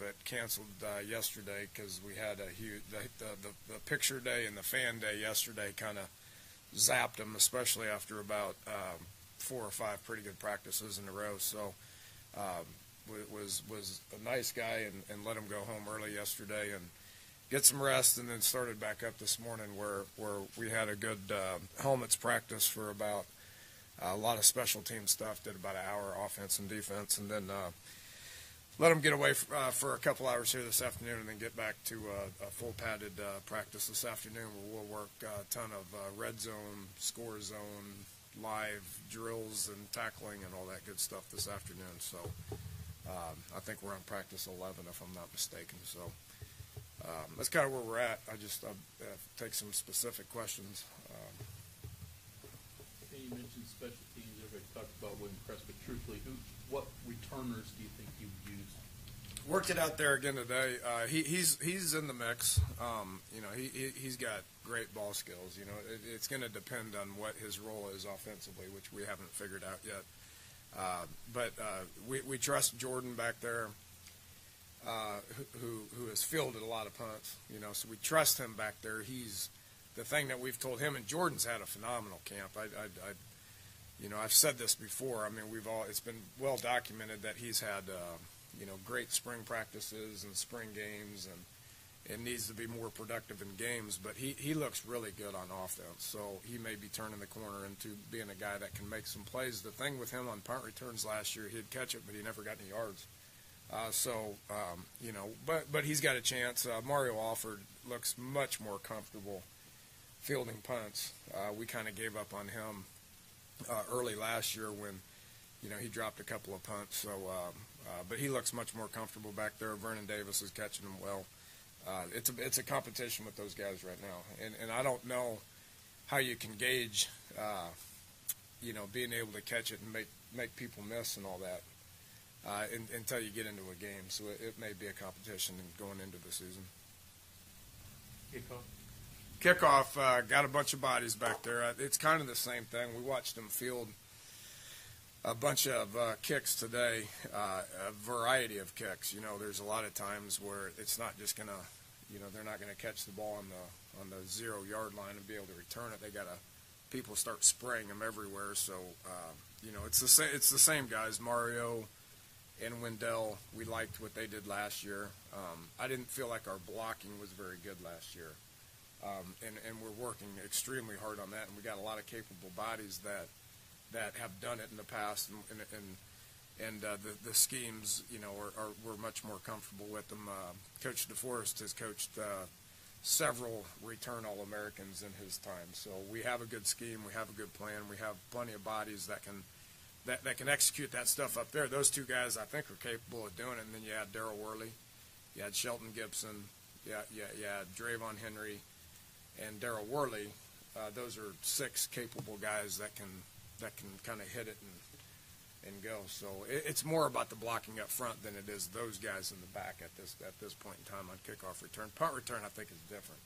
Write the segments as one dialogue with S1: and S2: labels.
S1: but canceled yesterday because we had a huge the picture day and the fan day yesterday kind of zapped him, especially after about 4 or 5 pretty good practices in a row. So was a nice guy and let him go home early yesterday and get some rest, and then started back up this morning where we had a good helmets practice for about a lot of special team stuff. Did about an hour offense and defense, and then let him get away for a couple hours here this afternoon, and then get back to a full padded practice this afternoon where we'll work a ton of red zone, score zone, live drills and tackling and all that good stuff this afternoon. So I think we're on practice 11 if I'm not mistaken. So that's kind of where we're at. I just take some specific questions.
S2: Okay, you mentioned special teams. Everybody talked about William Crest, but truthfully, what returners do you think you would use?
S1: Worked it out there again today. He's in the mix. He's got great ball skills. It's going to depend on what his role is offensively, which we haven't figured out yet. But we trust Jordan back there, who has fielded a lot of punts. So we trust him back there. He's the thing that we've told him, and Jordan's had a phenomenal camp. I've said this before. I mean, it's been well documented that he's had great spring practices and spring games, and needs to be more productive in games. But he looks really good on offense, so he may be turning the corner into being a guy that can make some plays. The thing with him on punt returns last year, he'd catch it, but he never got any yards. But he's got a chance. Mario Alford looks much more comfortable fielding punts. We kind of gave up on him early last year when he dropped a couple of punts. So, but he looks much more comfortable back there. Vernon Davis is catching him well. It's a competition with those guys right now, and I don't know how you can gauge, being able to catch it and make people miss and all that until you get into a game. So it may be a competition going into the season. Kickoff got a bunch of bodies back there. It's kind of the same thing. We watched them field a bunch of kicks today, a variety of kicks. There's a lot of times where it's not just gonna, they're not gonna catch the ball on the 0-yard line and be able to return it. They gotta people start spraying them everywhere. So it's the same guys. Mario and Wendell, we liked what they did last year. I didn't feel like our blocking was very good last year, and we're working extremely hard on that. And we got a lot of capable bodies that have done it in the past, and the schemes, we're much more comfortable with them. Coach DeForest has coached several return All-Americans in his time, so we have a good scheme, we have a good plan, we have plenty of bodies that can execute that stuff up there. Those two guys, I think, are capable of doing it. And then you had Darryl Worley, you had Shelton Gibson, you had Drayvon Henry, and Darryl Worley. Those are 6 capable guys that can kind of hit it and go. So it's more about the blocking up front than it is those guys in the back at this point in time on kickoff return. Punt return, I think, is different.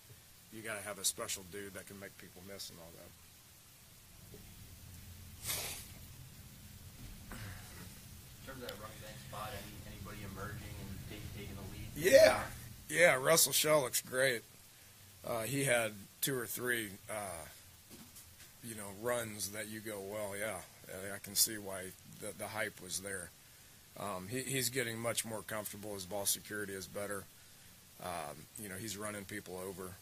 S1: You got to have a special dude that can make people miss and all that.
S3: In terms of that running back spot, anybody emerging and taking the lead?
S1: Yeah. Russell Shell looks great. He had 2 or 3 runs that you go, well, yeah, I can see why the hype was there. He's getting much more comfortable. His ball security is better. He's running people over.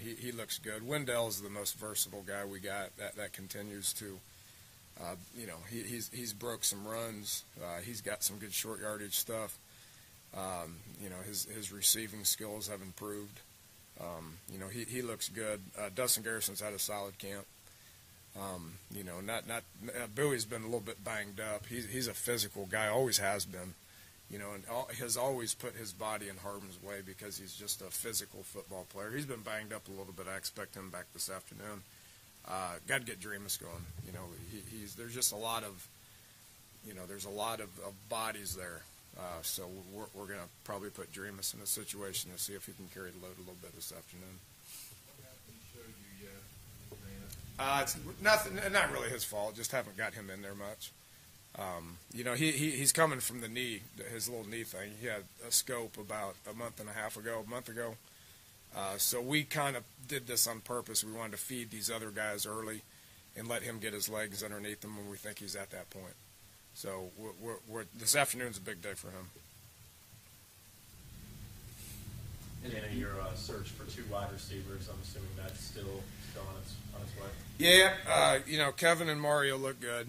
S1: He looks good. Wendell's the most versatile guy we got that continues to, he's broke some runs. He's got some good short yardage stuff. His receiving skills have improved. He looks good. Dustin Garrison's had a solid camp. Bowie's been a little bit banged up. He's a physical guy, always has been, and has always put his body in harm's way because he's just a physical football player. He's been banged up a little bit. I expect him back this afternoon. Got to get Dreamus going. There's just a lot of, there's a lot of bodies there. So we're going to probably put Dreamus in a situation to see if he can carry the load a little bit this afternoon. It's nothing, not really his fault. Just haven't got him in there much. You know, he's coming from the knee, his little knee thing. He had a scope about a month ago. So we kind of did this on purpose. We wanted to feed these other guys early and let him get his legs underneath him when we think he's at that point. So this afternoon's a big day for him.
S4: In your search for 2 wide receivers, I'm assuming that's still on its way.
S1: Yeah, you know, Kevin and Mario look good.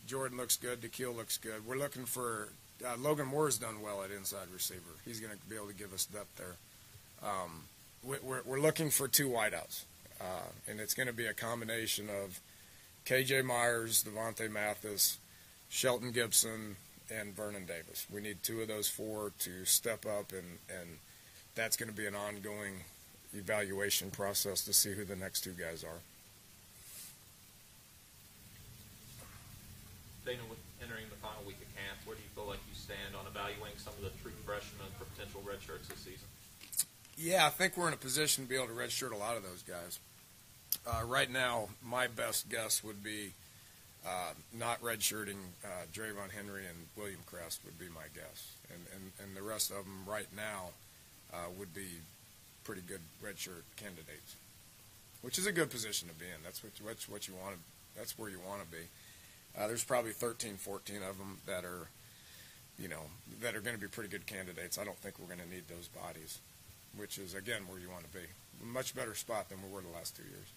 S1: Jordan looks good. DeKeel looks good. We're looking for Logan Moore's done well at inside receiver. He's going to be able to give us depth there. We're looking for 2 wideouts, and it's going to be a combination of K.J. Myers, Devontae Mathis, Shelton Gibson, and Vernon Davis. We need 2 of those 4 to step up, and that's going to be an ongoing evaluation process to see who the next 2 guys are.
S5: Dana, with entering the final week of camp, where do you feel like you stand on evaluating some of the true freshmen for potential redshirts this season?
S1: Yeah, I think we're in a position to be able to redshirt a lot of those guys. Right now, my best guess would be not redshirting Drayvon Henry and William Crest would be my guess. And the rest of them right now would be pretty good redshirt candidates, which is a good position to be in. That's what you want to. That's where you want to be. There's probably 13, 14 of them that are, you know, that are going to be pretty good candidates. I don't think we're going to need those bodies, which is, again, where you want to be. A much better spot than we were the last 2 years.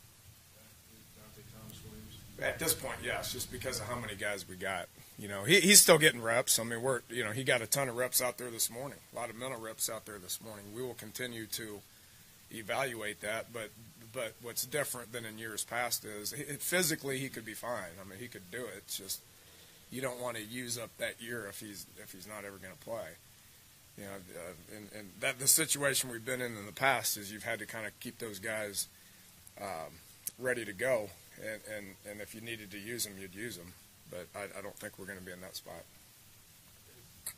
S1: At this point, yes, just because of how many guys we got. You know, he's still getting reps. I mean, he got a ton of reps out there this morning, a lot of mental reps out there this morning. We will continue to evaluate that, but what's different than in years past is physically he could be fine. I mean, he could do it. It's just you don't want to use up that year if he's not ever going to play. You know, and that the situation we've been in the past is you've had to kind of keep those guys ready to go, and if you needed to use them, you'd use them. But I don't think we're going to be in that spot.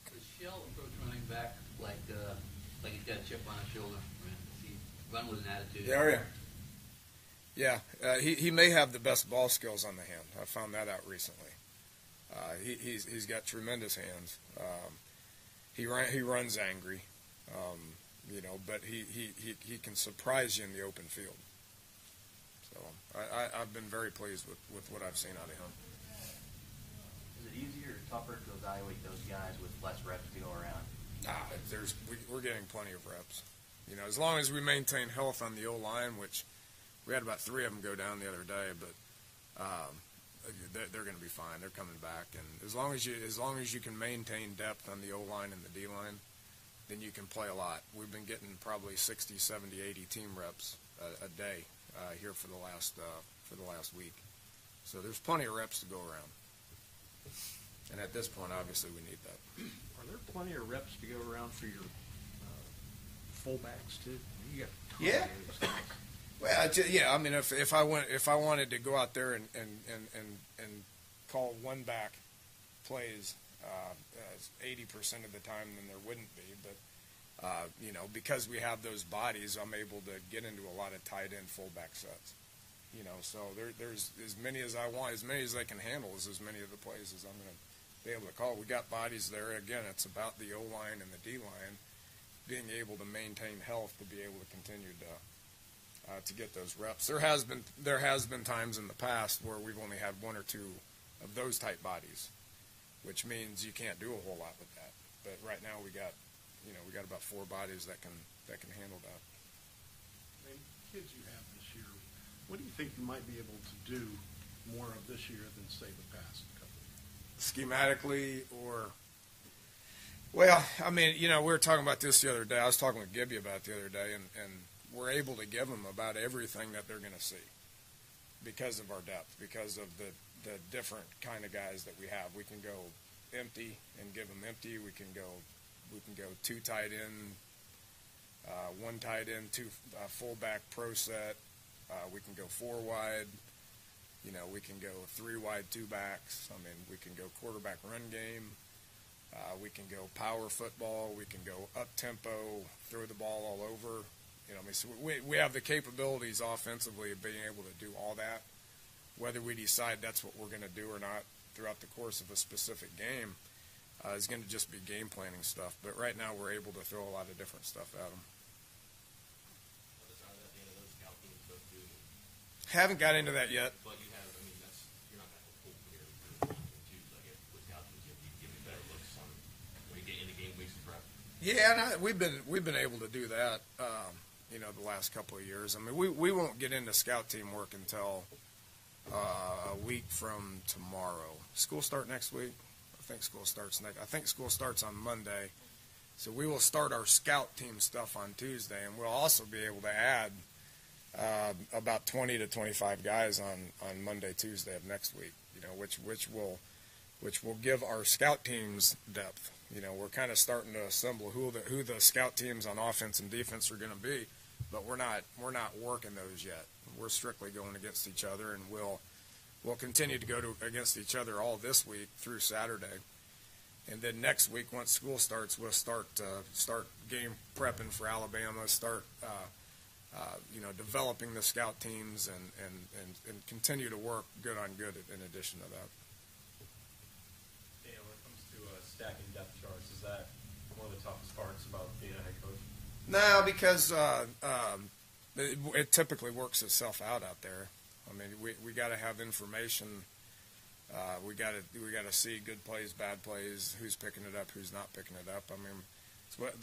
S6: Does Shell approach running back like he's got a chip on his shoulder? Does he run with an attitude?
S1: Yeah, oh yeah. Yeah, he may have the best ball skills on the hand. I found that out recently. He's got tremendous hands. He runs angry, you know, but he can surprise you in the open field. So I've been very pleased with what I've seen out of him.
S3: Is it easier or tougher to evaluate those guys with less reps to go around?
S1: We're getting plenty of reps. You know, as long as we maintain health on the O-line, which we had about 3 of them go down the other day, but they're going to be fine. They're coming back, and as long as you can maintain depth on the O-line and the D-line, then you can play a lot. We've been getting probably 60, 70, 80 team reps a day here for the last week. So there's plenty of reps to go around. And at this point, obviously, we need that.
S7: Are there plenty of reps to go around for your fullbacks too? You got
S1: Yeah. Well, yeah. I mean, if I wanted to go out there and call one back plays 80% of the time, then there wouldn't be. But you know, because we have those bodies, I'm able to get into a lot of tight end fullback sets. You know, so there's as many as I want, as many as I can handle, is as many of the plays as I'm going to be able to call. We got bodies there. Again, it's about the O-line and the D-line being able to maintain health to be able to continue to get those reps. There has been times in the past where we've only had 1 or 2 of those type bodies, which means you can't do a whole lot with that. But right now we got about 4 bodies that can handle that.
S7: I mean, kids you have this year, what do you think you might be able to do more of this year than say the past couple of years?
S1: Schematically, or well, I mean, you know, we were talking about this the other day. I was talking with Gibby about it the other day, and we're able to give them about everything that they're going to see because of our depth, because of the different kind of guys that we have. We can go empty and give them empty. We can go 2 tight end, 1 tight end, 2 fullback pro set. We can go 4 wide. You know, we can go 3 wide, 2 backs. I mean, we can go quarterback run game. We can go power football. We can go up tempo, throw the ball all over. You know, I mean, so we have the capabilities offensively of being able to do all that. Whether we decide that's what we're going to do or not, throughout the course of a specific game is going to just be game planning stuff. But right now we're able to throw a lot of different stuff at them. Haven't got into that yet.
S3: But you have, I mean, you're not going to have a full clear for 1 and 2s, I guess, with scout teams. You give me better looks on when you get into game weeks and prep.
S1: Yeah, and we've been able to do that, the last couple of years. I mean, we won't get into scout team work until a week from tomorrow. School start next week. I think school starts on Monday. So we will start our scout team stuff on Tuesday, and we'll also be able to add about 20 to 25 guys on Monday, Tuesday of next week. Which will give our scout teams depth. We're kind of starting to assemble who the scout teams on offense and defense are going to be, but we're not working those yet. We're strictly going against each other, and we'll continue to go against each other all this week through Saturday. And then next week, once school starts, we'll start game prepping for Alabama, start developing the scout teams and continue to work good on good in addition to that.
S4: When it comes to stacking depth charts, is that one of the toughest parts about being a head coach?
S1: No, because it typically works itself out there. I mean, we got to have information. We got to see good plays, bad plays, who's picking it up, who's not picking it up. I mean,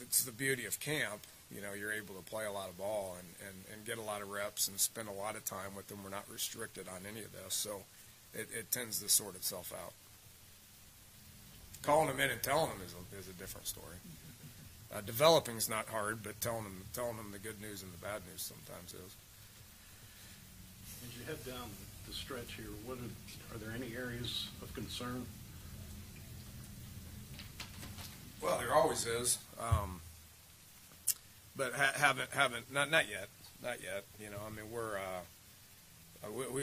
S1: it's the beauty of camp. You're able to play a lot of ball and get a lot of reps and spend a lot of time with them. We're not restricted on any of this, so it tends to sort itself out. Calling them in and telling them is a different story. Developing is not hard, but telling them the good news and the bad news sometimes is.
S7: As you head down the stretch here, are there any areas of concern?
S1: Well, there always is, but not yet. I mean,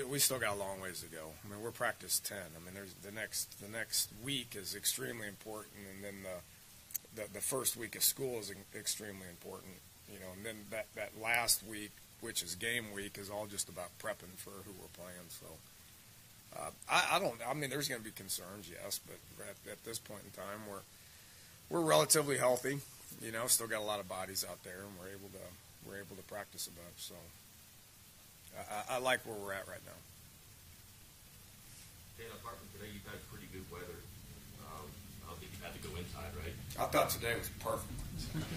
S1: we still got a long ways to go. I mean, we're practice 10. I mean, there's the next week is extremely important, and then the first week of school is extremely important. And then that last week, which is game week, is all just about prepping for who we're playing. So I mean, there's going to be concerns, yes, but at this point in time, we're relatively healthy. Still got a lot of bodies out there, and we're able to practice a bunch. So I like where we're at right now.
S3: Dan, apart from today, you've had pretty good weather. I don't think you've had to go inside, right?
S1: I thought today was perfect.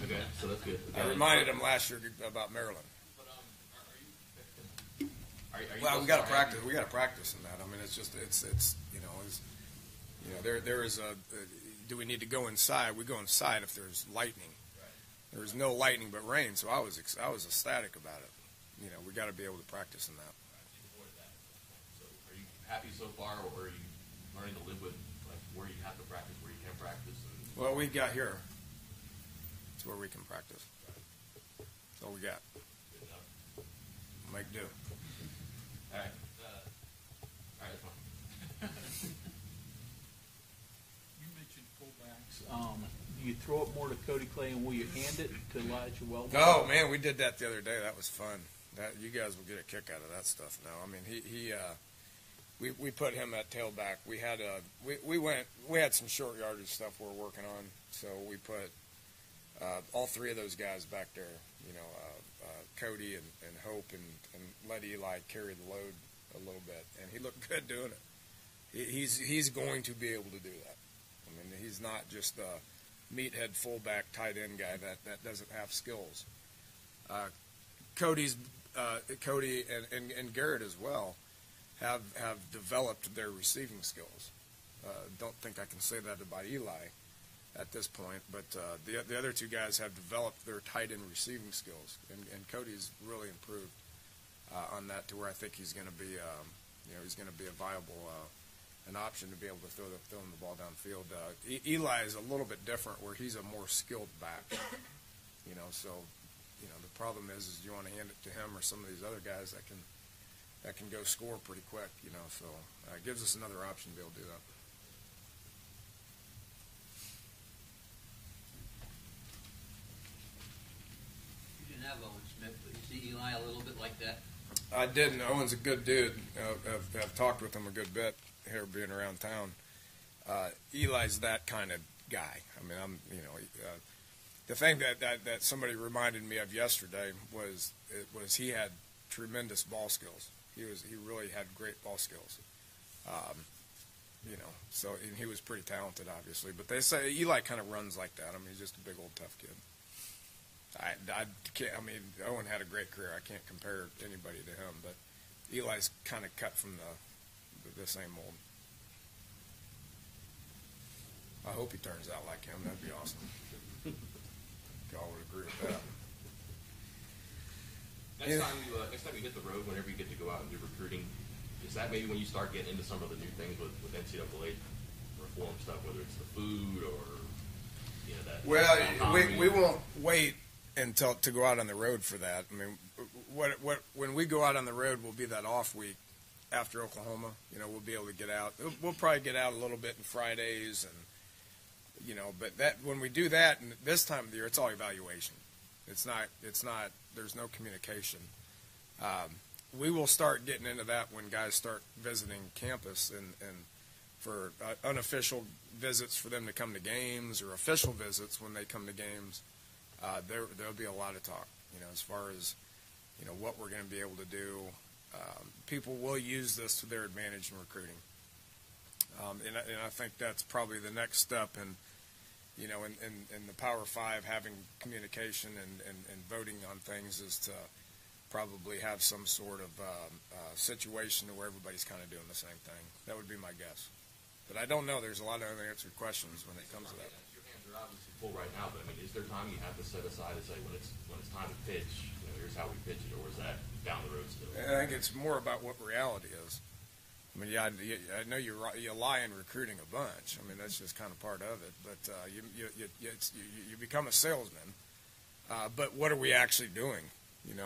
S3: Okay, so that's good.
S1: I reminded him last year about Maryland.
S3: But are you
S1: Well, we got to practice. We got to practice in that. I mean, it's there is a. Do we need to go inside? We go inside if there's lightning. Right. There's no lightning but rain, so I was ecstatic about it. We got to be able to practice in that.
S3: So, are you happy so far, or are you learning to live with where you have to practice, where you can practice?
S1: Well, we got here. It's where we can practice. That's all we got.
S3: Good enough.
S1: Make do.
S3: All right. All right, that's fine.
S2: You mentioned fullbacks. Do you throw it more to Cody Clay, and will you hand it to Elijah Weldon?
S1: Oh man, we did that the other day. That was fun. You guys will get a kick out of that stuff now. I mean, we put him at tailback. We had some short yardage stuff we're working on, so we put all three of those guys back there. Cody and Hope and let Eli carry the load a little bit, and he looked good doing it. He's going to be able to do that. I mean, he's not just a meathead fullback tight end guy that doesn't have skills. Cody and Garrett as well have developed their receiving skills. Don't think I can say that about Eli at this point, but the other two guys have developed their tight end receiving skills, and Cody's really improved on that to where I think he's going to be he's going to be a viable an option to be able to throw him the ball downfield. Eli is a little bit different, where he's a more skilled back. So the problem is you want to hand it to him or some of these other guys that can go score pretty quick. So it gives us another option to be able to do that.
S6: You didn't have Owen Smith, but you see Eli a little bit like that.
S1: I didn't. Owen's a good dude. I've talked with him a good bit here, being around town. Eli's that kind of guy. I mean, the thing that somebody reminded me of yesterday was he had tremendous ball skills. He really had great ball skills. So and he was pretty talented, obviously. But they say Eli kind of runs like that. I mean, he's just a big old tough kid. I can't. I mean, Owen had a great career. I can't compare anybody to him, but Eli's kind of cut from the same mold. I hope he turns out like him. That'd be awesome. Y'all would agree with that.
S3: Next time you hit the road, whenever you get to go out and do recruiting, is that maybe when you start getting into some of the new things with NCAA reform stuff, whether it's the food or that?
S1: Well, we won't wait until to go out on the road for that. I mean, when we go out on the road, will be that off week after Oklahoma. We'll be able to get out. We'll probably get out a little bit on Fridays, and but that when we do that, and this time of the year, it's all evaluation. It's not. There's no communication. We will start getting into that when guys start visiting campus and for unofficial visits for them to come to games, or official visits when they come to games. There'll be a lot of talk, as far as, what we're going to be able to do. People will use this to their advantage in recruiting. And I think that's probably the next step in the Power Five, having communication and voting on things, is to probably have some sort of situation where everybody's kind of doing the same thing. That would be my guess. But I don't know. There's a lot of unanswered questions when it comes to that.
S3: Your hands are obviously full right now, but I mean, is there time you have to set aside to say when it's time to pitch? Here's how we pitch it, or is that down the road still?
S1: I think it's more about what reality is. I mean, I know you lie in recruiting a bunch. I mean, that's just kind of part of it. But you become a salesman. But what are we actually doing?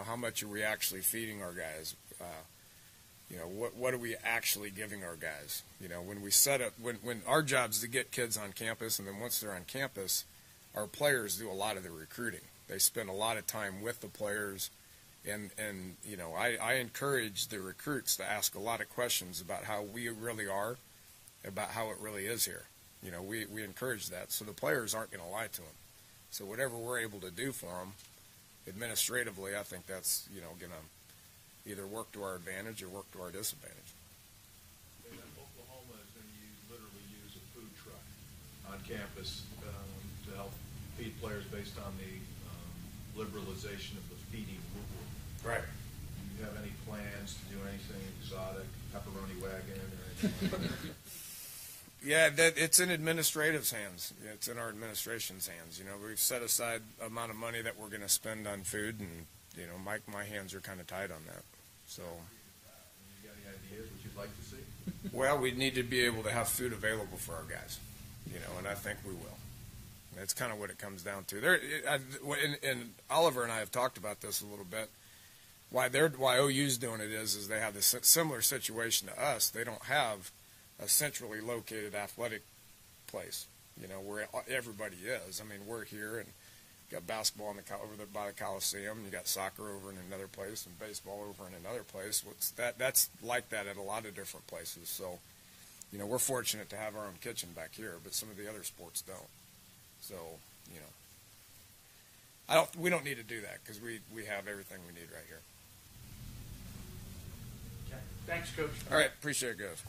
S1: How much are we actually feeding our guys? What are we actually giving our guys? When we set up, when our job is to get kids on campus, and then once they're on campus, our players do a lot of the recruiting. They spend a lot of time with the players, and I encourage the recruits to ask a lot of questions about how we really are, about how it really is here. We encourage that, so the players aren't going to lie to them. So whatever we're able to do for them, administratively, I think that's going to either work to our advantage or work to our disadvantage.
S8: And then Oklahoma is going to literally use a food truck on campus to help feed players based on the liberalization of the feeding rule.
S1: Right.
S8: Do you have any plans to do anything exotic, pepperoni wagon or anything like that?
S1: Yeah, it's in administrative's hands. It's in our administration's hands. We've set aside amount of money that we're going to spend on food, and my hands are kind of tied on that. So.
S8: You got any ideas what you'd like to see?
S1: Well, we need to be able to have food available for our guys, and I think we will. That's kind of what it comes down to. And Oliver and I have talked about this a little bit. Why OU's doing it is they have this similar situation to us. They don't have a centrally located athletic place, where everybody is. I mean, we're here, and you got basketball over there by the Coliseum, and you got soccer over in another place, and baseball over in another place. That's like that at a lot of different places. So, we're fortunate to have our own kitchen back here, but some of the other sports don't. So, we don't need to do that, because we have everything we need right here.
S2: Okay. Thanks, Coach.
S1: All right, appreciate it, guys.